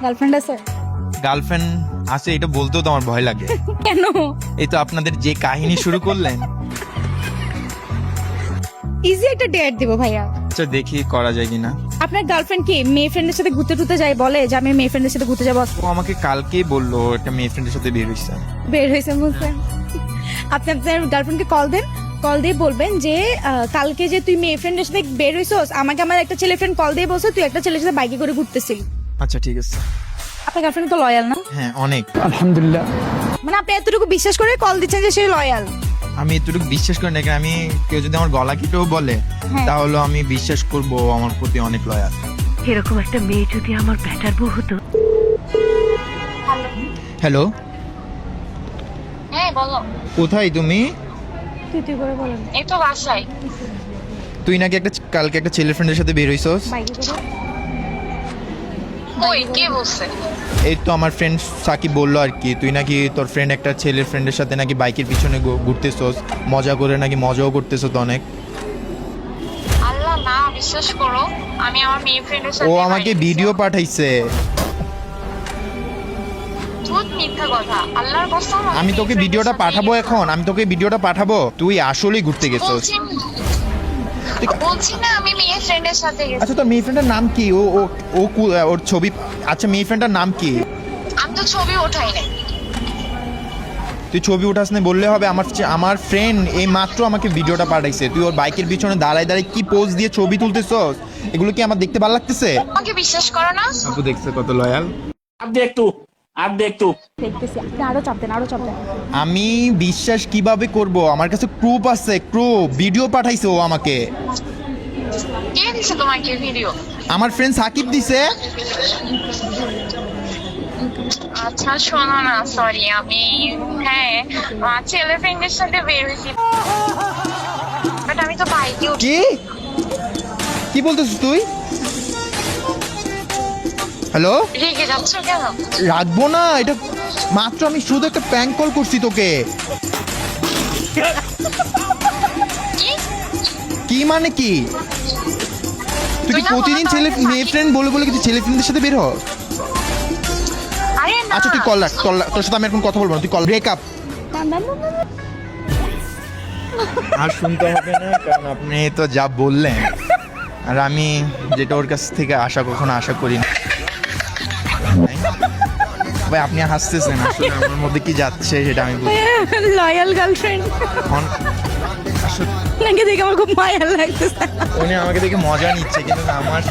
Girlfriend আছে? Girlfriend আছে এটা বলতেও তো আমার ভয় লাগে। কেন? এই তো আপনাদের যে কাহিনী শুরু করলেন। ইজি একটা ডেট দিব ভাইয়া। আচ্ছা দেখি করা যায় কিনা। আপনার গার্লফ্রেন্ড কি মেয়ে ফ্রেন্ডের সাথে ঘুরতে টুরতে যায়, বলে যে আমি মেয়ে ফ্রেন্ডের সাথে ঘুরতে যাবো? ও আমাকে কালকেই বললো একটা মেয়ে ফ্রেন্ডের সাথে বের হইছে। বের হয়েছে বুঝছেন? আপনি আপনার গার্লফ্রেন্ডকে কল দেন, কল দিয়ে বলবেন যে কালকে যে তুই মেয়ে ফ্রেন্ডের সাথে বের হইছস, আমাকে আমার একটা ছেলে ফ্রেন্ড কল দিয়ে বলছে তুই একটা ছেলের সাথে বাইকে করে ঘুরতেছিলি। আচ্ছা ঠিক আছে। আপনার গার্লফ্রেন্ড তো লয়াল না? হ্যাঁ অনেক। আলহামদুলিল্লাহ। মানে আপনি এতটুকু বিশ্বাস করে কল দিচ্ছেন যে সে লয়াল? আমি এতটুকু বিশ্বাস করি না, আমি কেউ যদি আমার গলা কেটেও বলে হ্যাঁ। তাহলে আমি বিশ্বাস করব আমার প্রতি অনেক লয়াল। এরকম একটা মেয়ে যদি আমার ব্যাটার বউ হতো। হ্যালো, হ্যাঁ বলো। কোথায় তুমি? তুই করে বলেন। এই তো বাসায়। তুই নাকি কালকে একটা ছেলে ফ্রেন্ডের সাথে বের হইছস? বাইকে করে? ওই কে বলছে? এই তো আমার ফ্রেন্ড সাকিব বললো আর কি, তুই নাকি তোর ফ্রেন্ড একটা ছেলের ফ্রেন্ডের সাথে নাকি বাইকের পিছনে ঘুরতেছস, মজা করে নাকি মজাও করতেছস অনেক। আল্লাহ না, বিশ্বাস করো আমি আমার মেয়ে ফ্রেন্ডের ও সাথে আমাকে বাইরে ভিডিও গেছিলাম। পাঠাইছে। ধুত, মিথ্যা কথা, আল্লাহর কসম। আমি তোকে ভিডিওটা পাঠাবো এখন, আমি তোকে ভিডিওটা পাঠাবো। তুই আসলেই ঘুরতে গেছস। বলছি না আমি মেয়ে ফ্রেন্ডের সাথে গেছি। আচ্ছা তোর মেয়ে ফ্রেন্ডের নাম কি? ও ও ও ওর ছবি। আচ্ছা মেয়ে ফ্রেন্ডের নাম কি? আমি তো ছবি ওঠাই নাই। তুই ছবি উঠাস না বললে হবে? আমার ফ্রেন্ড এই মাত্র আমাকে ভিডিওটা পাঠাইছে, তুই ওর বাইকের পিছনে দাঁড়ায় দাঁড়ায় কি পোজ দিয়ে ছবি তুলতেছস। এগুলো কি আমার দেখতে ভালো লাগতেছে? আমাকে বিশ্বাস করো না? আপু দেখছে কত লয়াল। आप देख तू দেখতেছি, আপনি আরো চাপ দেন, আরো চাপ দেন। আমি বিশ্বাস কিভাবে করব? আমার কাছে প্রুফ আছে, ভিডিও পাঠাইছে ও আমাকে। কে দিছে তোমাকে ভিডিও? আমার ফ্রেন্ড সাকিব দিছে। আচ্ছা শোনো না, সরি আমি হ্যাঁ ছেলে ফ্রেন্ডের সাথে বের হয়েছি, বাট আমি তো বাইকে উঠি। কি কি বলতেছিস তুই? হ্যালো, রেগে যাচ্ছ কেন? রাখবো না এটা। মাত্র আমি শুধু একটা প্র্যাঙ্ক কল করছি তোকে। কি? কি মানে কি? তুই কি তুই না প্রতিদিন বলো ছেলে তাহলে মেয়ে সাকিব- ফ্রেন্ড বলে বলে কি তুই ছেলে ফ্রেন্ডের সাথে বের হ? আরে না। আচ্ছা তুই কল রাখ, তোর সাথে আমি এখন কথা বলবো না, তুই কল ব্রেকআপ। আর শুনতে হবে না, কারণ আপনি তো যা বললেন আর আমি যেটা ওর কাছ থেকে কখনো আশা করি না। ভাই আপনি হাসতেছেন, আসলে আমার মধ্যে কি যাচ্ছে সেটা আমি বুঝি। লয়াল গার্লফ্রেন্ড আসলে নাকি দেখে আমার খুব মায়া লাগতেছে। উনি আমাকে দেখে মজা নিচ্ছে, কিন্তু আমার